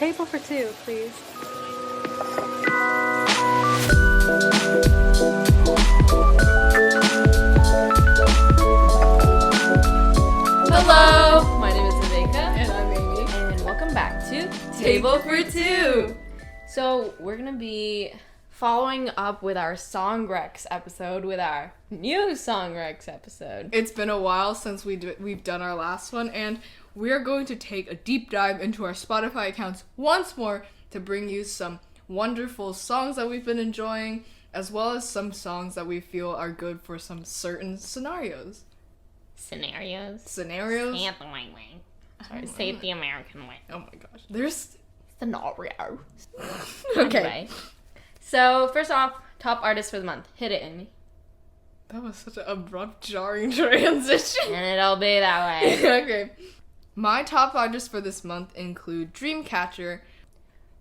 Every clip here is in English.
Table for two, please. Hello! My name is viveka. And I'm Amy. And welcome back to Table for Two. So, we're going to be following up with our Song Rex episode with our new Song Rex episode. It's been a while since we've done our last one, and we're going to take a deep dive into our Spotify accounts once more to bring you some wonderful songs that we've been enjoying, as well as some songs that we feel are good for some certain scenarios. Scenarios? Say it the right way. Sorry, say it the American way. Oh my gosh. There's... Scenario. Okay. Anyway. So, first off, top artist for the month. Hit it, Amy. That was such an abrupt, jarring transition. And it'll be that way. Okay. My top artists for this month include Dreamcatcher.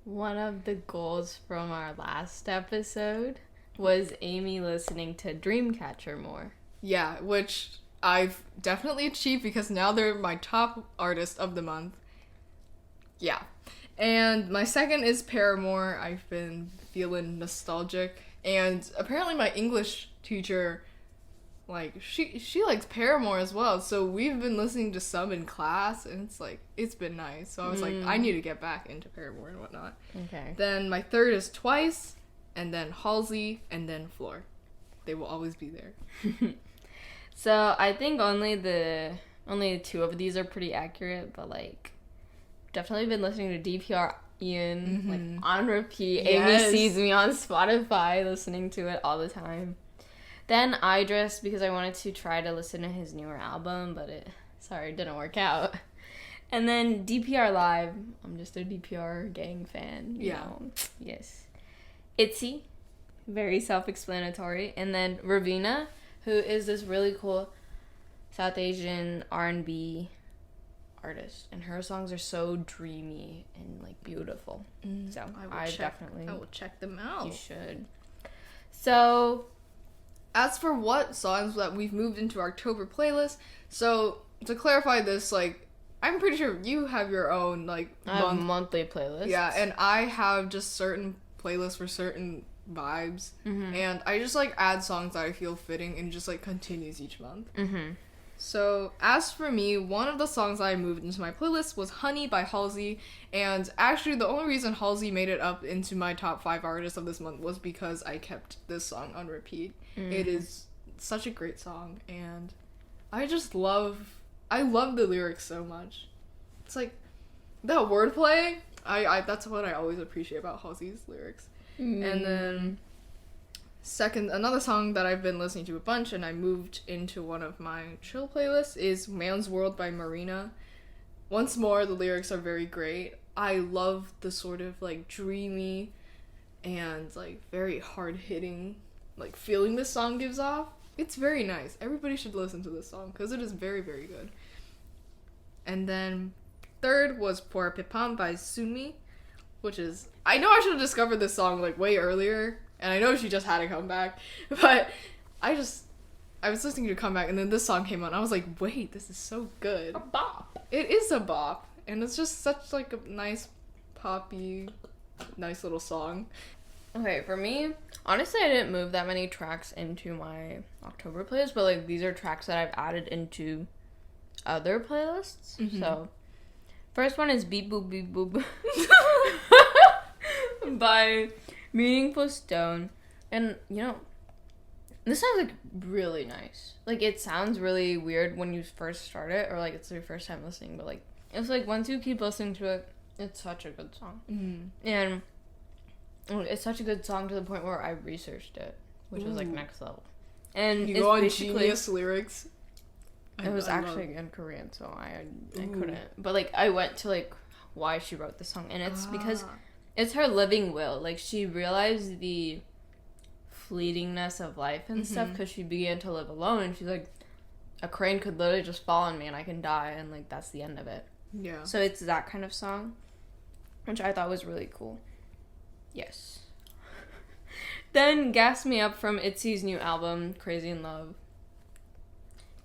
One of the goals from our last episode was Amy listening to Dreamcatcher more. Yeah, which I've definitely achieved because now they're my top artist of the month. Yeah. And my second is Paramore. I've been feeling nostalgic. And apparently my English teacher, like, she likes Paramore as well. So we've been listening to some in class, and it's been nice. So I was like, I need to get back into Paramore and whatnot. Okay. Then my third is Twice, and then Halsey, and then Floor. They will always be there. So I think only two of these are pretty accurate, but like definitely been listening to DPR Ian like on repeat. Yes. Amy sees me on Spotify listening to it all the time. Then Idris, because I wanted to try to listen to his newer album, but it didn't work out. And then DPR Live. I'm just a DPR gang fan. You know. Yes. Itzy, very self-explanatory. And then Ravina, who is this really cool South Asian R&B artist, and her songs are so dreamy and like beautiful. So I will check them out. You should. So, as for what songs that we've moved into our October playlist, so to clarify this, like, I'm pretty sure you have your own like I have monthly playlists. Yeah, and I have just certain playlists for certain vibes, and I just like add songs that I feel fitting, and just like continues each month. So as for me, one of the songs I moved into my playlist was Honey by Halsey, and actually the only reason Halsey made it up into my top 5 artists of this month was because I kept this song on repeat. It is such a great song, and I love the lyrics so much. It's like that wordplay, I that's what I always appreciate about Halsey's lyrics. And then another song that I've been listening to a bunch and I moved into one of my chill playlists is Man's World by Marina. Once more, the lyrics are very great. I love the sort of like dreamy and like very hard-hitting like feeling this song gives off. It's very nice. Everybody should listen to this song because it is very, very good. And then third was Por Pipam by Sumi, which is... I know I should have discovered this song, like, way earlier, and I know she just had a comeback, but I was listening to a comeback, and then this song came on, and I was like, wait, this is so good. A bop. It is a bop, and it's just such, like, a nice, poppy, nice little song. Okay, for me, honestly, I didn't move that many tracks into my October playlist, but, like, these are tracks that I've added into other playlists, so... First one is Beep Boop Beep Boop by Meaningful Stone. And, you know, this sounds, like, really nice. Like, it sounds really weird when you first start it, or, like, it's your first time listening, but, like, it's, like, once you keep listening to it, it's such a good song. And it's such a good song to the point where I researched it, which was, like, next level. And you go on Genius Lyrics. It was actually in Korean, so I couldn't. But, like, I went to, like, why she wrote this song. And it's because it's her living will. Like, she realized the fleetingness of life and stuff because she began to live alone. And she's like, a crane could literally just fall on me and I can die. And, like, that's the end of it. Yeah. So it's that kind of song, which I thought was really cool. Yes. Then Gas Me Up from Itzy's new album, Crazy in Love.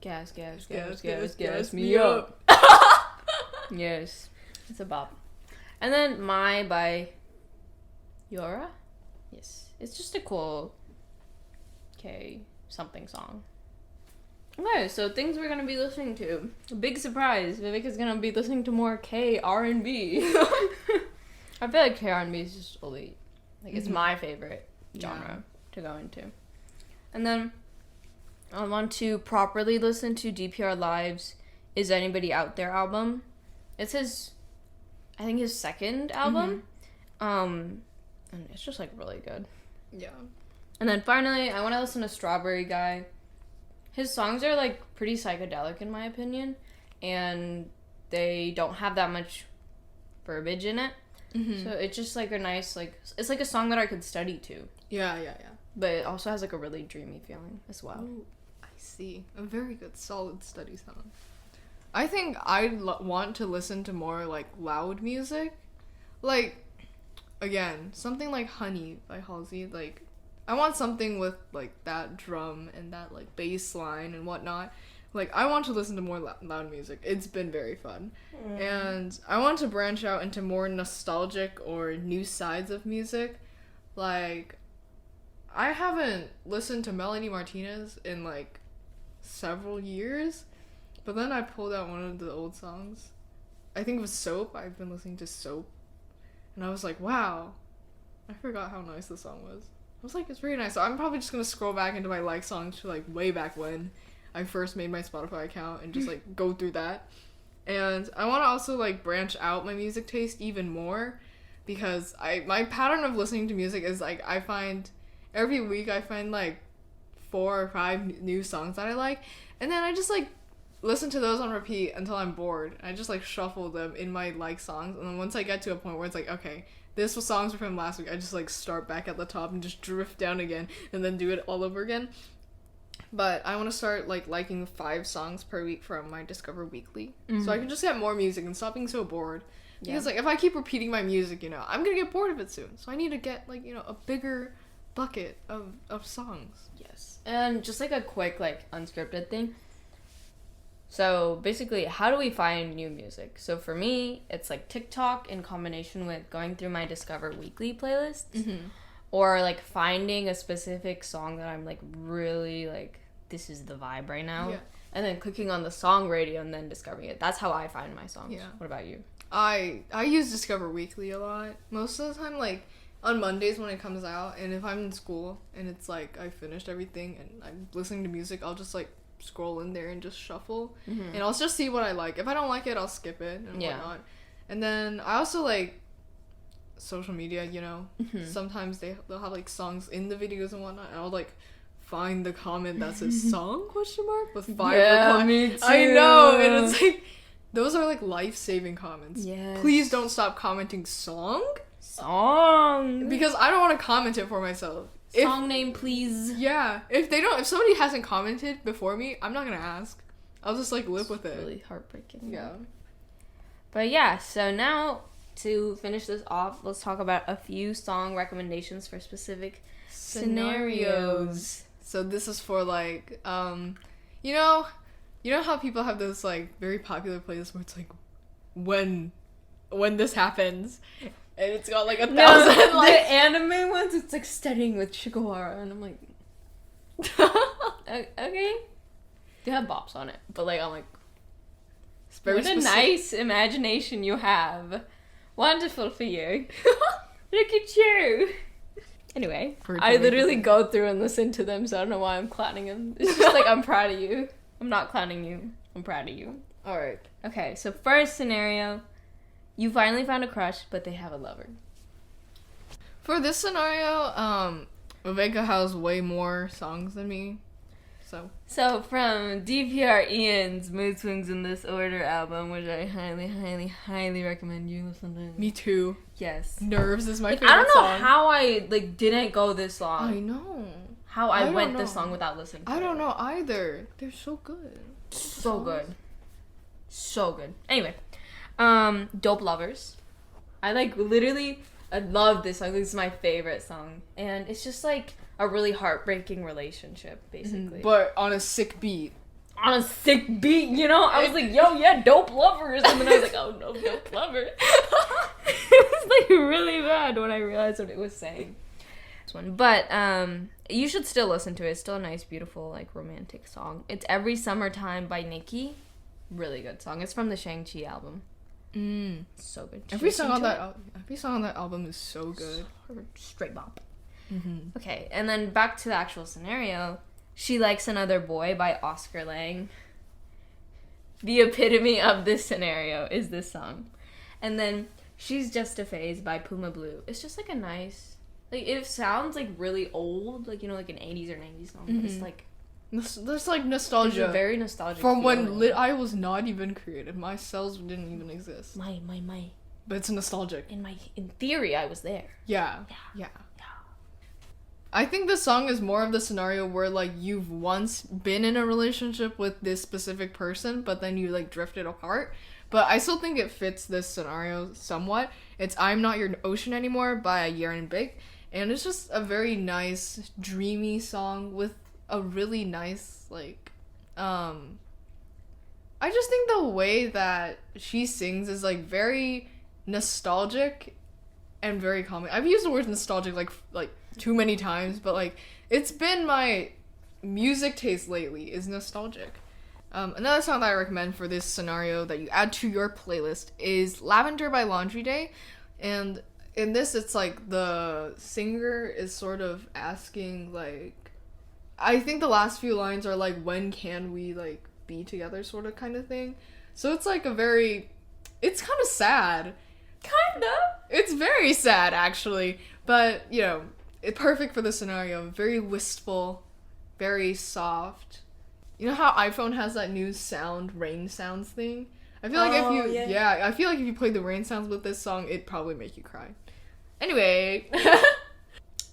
Gas me up. Yes, it's a bop. And then My by Yora. Yes. It's just a cool K something song. Okay, so things we're gonna be listening to. A big surprise. Viveka's gonna be listening to more K R&B. I feel like K R&B is just elite. Like, it's my favorite genre to go into. And then I want to properly listen to DPR Live's Is Anybody Out There album. It's his second album. And it's just, like, really good. Yeah. And then finally, I want to listen to Strawberry Guy. His songs are, like, pretty psychedelic in my opinion. And they don't have that much verbiage in it. So it's just, like, a nice, like, it's like a song that I could study to. Yeah. But it also has, like, a really dreamy feeling as well. Ooh, I see. A very good, solid study song. I think I want to listen to more, like, loud music. Like, again, something like Honey by Halsey. Like, I want something with, like, that drum and that, like, bass line and whatnot. Like, I want to listen to more loud music. It's been very fun. And I want to branch out into more nostalgic or new sides of music. Like, I haven't listened to Melanie Martinez in, like, several years. But then I pulled out one of the old songs. I think it was Soap. I've been listening to Soap. And I was like, wow. I forgot how nice the song was. I was like, it's really nice. So I'm probably just going to scroll back into my like songs to, like, way back when I first made my Spotify account and just, like, go through that. And I want to also, like, branch out my music taste even more because my pattern of listening to music is, like, I find every week I find, like, 4 or 5 new songs that I like, and then I just, like, listen to those on repeat until I'm bored. I just, like, shuffle them in my like songs, and then once I get to a point where it's like, okay, this was songs from last week, I just, like, start back at the top and just drift down again and then do it all over again. But I want to start, like, liking 5 songs per week from my Discover Weekly. So I can just get more music and stop being so bored. Because, like, if I keep repeating my music, you know, I'm going to get bored of it soon. So I need to get, like, you know, a bigger bucket of songs. Yes. And just, like, a quick, like, unscripted thing. So, basically, how do we find new music? So, for me, it's, like, TikTok in combination with going through my Discover Weekly playlists. Or, like, finding a specific song that I'm, like, really, like, this is the vibe right now. Yeah. And then clicking on the song radio and then discovering it. That's how I find my songs. Yeah. What about you? I use Discover Weekly a lot. Most of the time, like, on Mondays when it comes out, and if I'm in school and it's, like, I finished everything and I'm listening to music, I'll just, like, scroll in there and just shuffle. And I'll just see what I like. If I don't like it, I'll skip it and whatnot. And then I also, like, social media, you know. Sometimes they'll have, like, songs in the videos and whatnot, and I'll, like, find the comment that says song question mark with 5 replies. Me too. I know, and it's like those are, like, life-saving comments. Yes. Please don't stop commenting song because I don't want to comment it for myself. Song name, please. Yeah, if somebody hasn't commented before me, I'm not gonna ask. I'll just, like, live with it. Really heartbreaking. Yeah. But yeah, so now to finish this off, let's talk about a few song recommendations for specific scenarios. So this is for, like, you know how people have those, like, very popular playlists where it's like, when this happens, and it's got, like, 1,000 like the anime ones. It's like Studying with Shigawara, and I'm like, okay, they have bops on it, but, like, I'm like, what a nice imagination you have. Wonderful for you. Look at you. Anyway, I literally go through and listen to them, so I don't know why I'm clowning them. It's just like, I'm proud of you. I'm not clowning you. I'm proud of you. Alright. Okay, so first scenario, you finally found a crush, but they have a lover. For this scenario, viveka has way more songs than me. So from DPR Ian's Mood Swings in This Order album, which I highly, highly, highly recommend you listen to. Me too. Yes. Nerves is my favorite song. I don't know song. how I, like, didn't go this long. I know. How I went this long without listening to it. I don't know either. They're so good. So good. So good. Anyway, Dope Lovers. I, like, literally, I love this song. This is my favorite song. And it's just, like, a really heartbreaking relationship, basically. But on a sick beat. On a sick beat, you know? I was like, yo, yeah, Dope Lovers. And then I was like, oh, no, Dope Lovers. really bad when I realized what it was saying. This one. But you should still listen to it. It's still a nice, beautiful, like, romantic song. It's Every Summertime by Nicki. Really good song. It's from the Shang-Chi album. So good. Every song on that album is so good. Straight bop. Okay, and then back to the actual scenario. She Likes Another Boy by Oscar Lang. The epitome of this scenario is this song. And then She's Just a Phase by Puma Blue. It's just like a nice, like, it sounds like really old, like, you know, like an 80s or 90s song. But it's like, there's like nostalgia. There's a very nostalgic from feeling. when I was not even created. My cells didn't even exist. My. But it's nostalgic. In theory, I was there. Yeah. I think this song is more of the scenario where, like, you've once been in a relationship with this specific person, but then you, like, drifted apart. But I still think it fits this scenario somewhat. It's I'm Not Your Ocean Anymore by Yerin Big. And it's just a very nice, dreamy song with a really nice, like, I just think the way that she sings is, like, very nostalgic and very calming. I've used the word nostalgic, like too many times, but, like, it's been my music taste lately is nostalgic. Another song that I recommend for this scenario that you add to your playlist is Lavender by Laundry Day. And in this, it's like the singer is sort of asking, like, I think the last few lines are like, when can we, like, be together sort of kind of thing. So it's like it's kind of sad. Kind of. It's very sad, actually. But, you know, it's perfect for the scenario. Very wistful, very soft. You know how iPhone has that new rain sounds thing? I feel like I feel like if you played the rain sounds with this song, it'd probably make you cry. Anyway,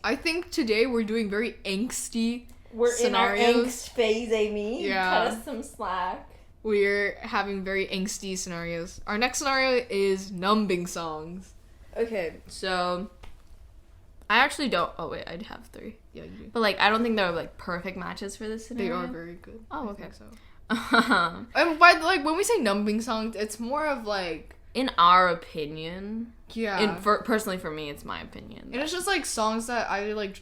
I think today we're doing very angsty scenarios. In our angst phase, Amy. Yeah. Cut us some slack. We're having very angsty scenarios. Our next scenario is numbing songs. Okay, so I actually don't. Oh wait, I'd have 3. Yeah, you do. But like, I don't think they're like perfect matches for this scenario. They are very good. Oh, okay. I think so. And by, like, when we say numbing songs, it's more of like, in our opinion. Yeah. Personally, for me, it's my opinion. And it's just like songs that either like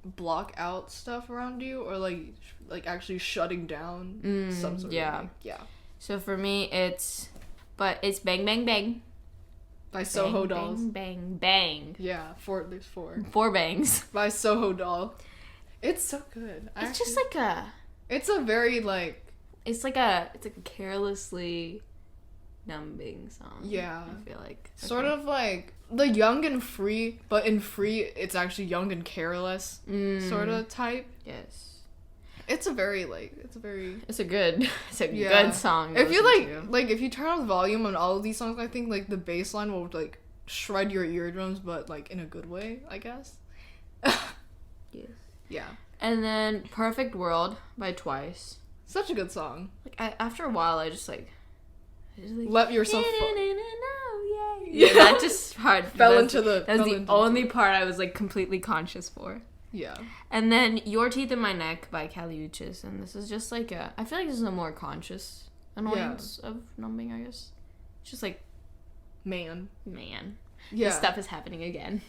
block out stuff around you or like actually shutting down some sort of thing. Yeah. So for me, it's Bang Bang Bang by Soho Dolls. Bang Bang. Yeah, there's 4. 4 bangs By Soho Doll. It's so good. It's just like a. It's a very like. It's like a carelessly numbing song. Yeah. I feel like. Sort of like the Young and Free, but in Free, it's actually Young and Careless sort of type. Yes. It's a good song. If you like if you turn on the volume on all of these songs, I think like the bass line will like shred your eardrums, but like in a good way, I guess. Yes. Yeah. And then Perfect World by Twice. Such a good song. Like after a while, I just like let yourself yeah, that just part fell into the. That was the only part I was like completely conscious for. Yeah. And then Your Teeth in My Neck by Kali Uchis, and this is just like I feel like this is a more conscious annoyance of numbing, I guess. It's just like man. Yeah. This stuff is happening again.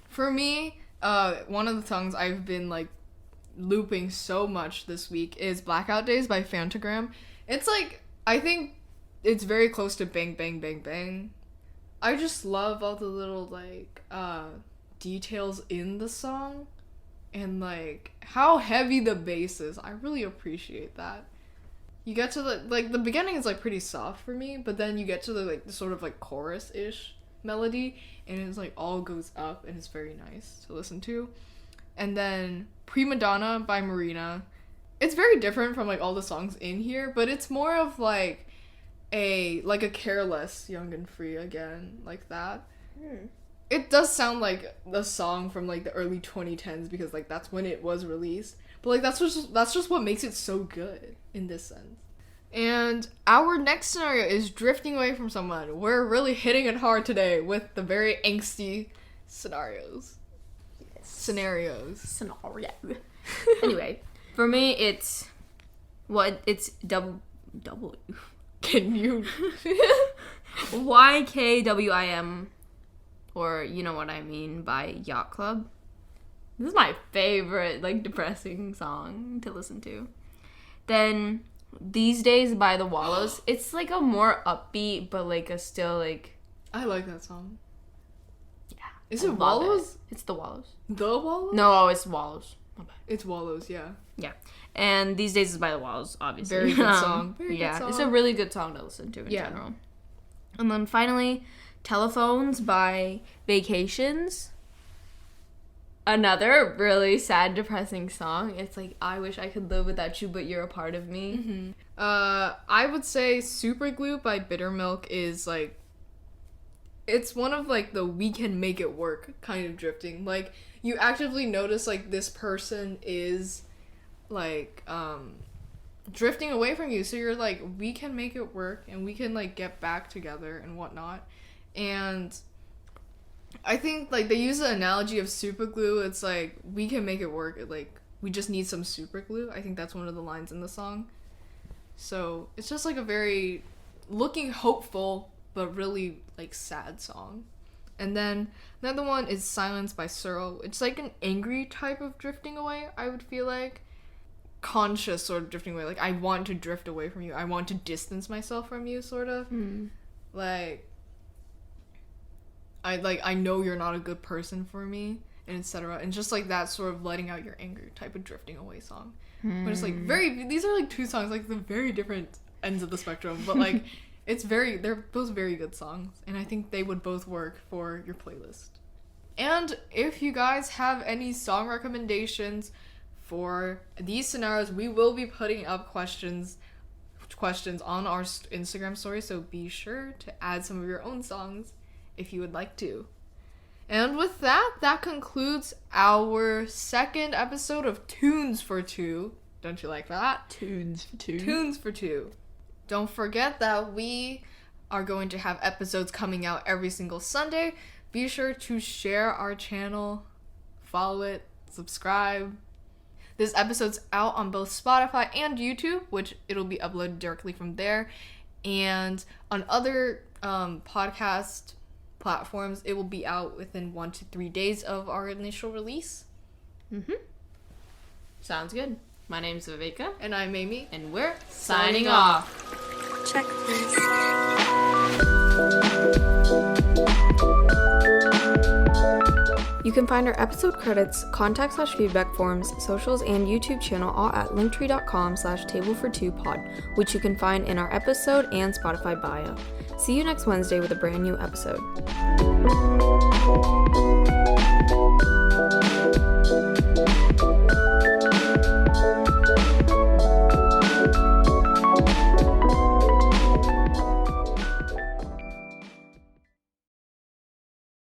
For me, one of the songs I've been like looping so much this week is Blackout Days by Fantagram. It's like, I think it's very close to Bang Bang Bang Bang. I just love all the little like details in the song and like how heavy the bass is. I really appreciate that. You get to the beginning is like pretty soft for me, but then you get to the sort of like chorus-ish melody and it's like all goes up and it's very nice to listen to. And then Prima Donna by Marina. It's very different from like all the songs in here, but it's more of like a careless Young and Free again, like that. It does sound like the song from like the early 2010s because like that's when it was released. But like that's just what makes it so good in this sense. And our next scenario is Drifting Away from Someone. We're really hitting it hard today with the very angsty scenarios. Anyway, for me it's W. Can you? YKWIM or You Know What I Mean by Yacht Club. This is my favorite, like, depressing song to listen to. Then These Days by The Wallows. It's, like, a more upbeat, but, like, a still, like... I like that song. Yeah. Is it Wallows? It's The Wallows. The Wallows? No, it's Wallows. Okay. It's Wallows, yeah. Yeah. And These Days is by The Wallows, obviously. Very good song. Very good song. It's a really good song to listen to in general. And then finally, Telephones by Vacations. Another really sad, depressing song. It's like, I wish I could live without you, but you're a part of me. Mm-hmm. I would say Superglue by Bittermilk is, like, it's one of, like, the we can make it work kind of drifting. Like, you actively notice, like, this person is, like, drifting away from you. So you're like, we can make it work and we can, like, get back together and whatnot. And I think, like, they use the analogy of super glue. It's like, we can make it work. Like, we just need some super glue. I think that's one of the lines in the song. So it's just, like, a very looking hopeful but really, like, sad song. And then another one is Silence by Cyril. It's like an angry type of drifting away, I would feel like. Conscious sort of drifting away. Like, I want to drift away from you. I want to distance myself from you, sort of. Like, I know you're not a good person for me, and etc. And just, like, that sort of letting out your anger type of drifting away song. But it's, like, these are, like, two songs, like, the very different ends of the spectrum. But, like, they're both very good songs, and I think they would both work for your playlist. And if you guys have any song recommendations for these scenarios, we will be putting up questions on our Instagram story, so be sure to add some of your own songs if you would like to. And with that concludes our second episode of Tunes for Two. Don't you like that? Tunes for Two. Tunes for Two. Don't forget that we are going to have episodes coming out every single Sunday. Be sure to share our channel, follow it, subscribe. This episode's out on both Spotify and YouTube, which it'll be uploaded directly from there. And on other podcast platforms, it will be out within 1 to 3 days of our initial release. Sounds good. My name's Viveka. And I'm Amy. And we're signing off. Check this. You can find our episode credits, contact/feedback forms, socials, and YouTube channel all at linktree.com/table-for-two-pod, which you can find in our episode and Spotify bio. See you next Wednesday with a brand new episode.